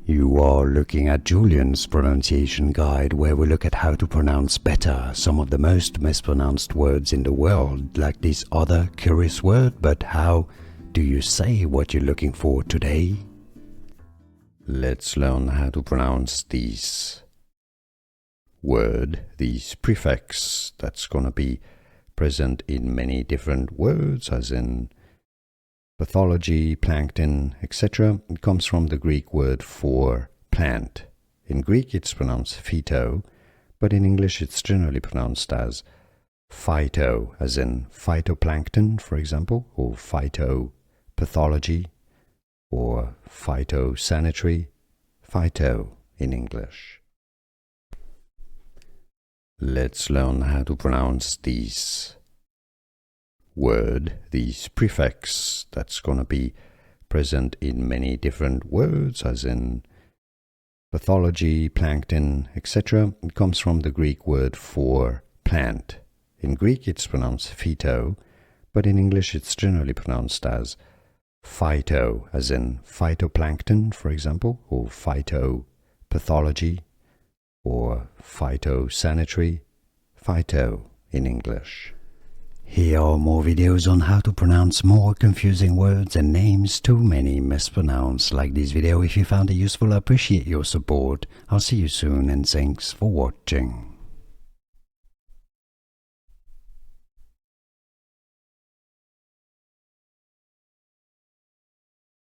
You are looking at Julian's pronunciation guide, where we look at how to pronounce better some of the most mispronounced words in the world, like this other curious word. But how do you say what you're looking for today? Let's learn how to pronounce this word, this prefix that's going to be present in many different words, as in pathology, plankton, etc. It comes from the Greek word for plant. In Greek it's pronounced phyto, but in English it's generally pronounced as phyto, as in phytoplankton, for example, or phytopathology, or phytosanitary, phyto in English. Let's learn how to pronounce this word, this prefix that's going to be present in many different words, as in pathology, plankton, etc. It comes from the Greek word for plant. In Greek it's pronounced phyto, but in English it's generally pronounced as phyto, as in phytoplankton, for example, or phytopathology, or phytosanitary, phyto in English. Here are more videos on how to pronounce more confusing words and names too many mispronounced. Like this video if you found it useful. I appreciate your support. I'll see you soon and thanks for watching.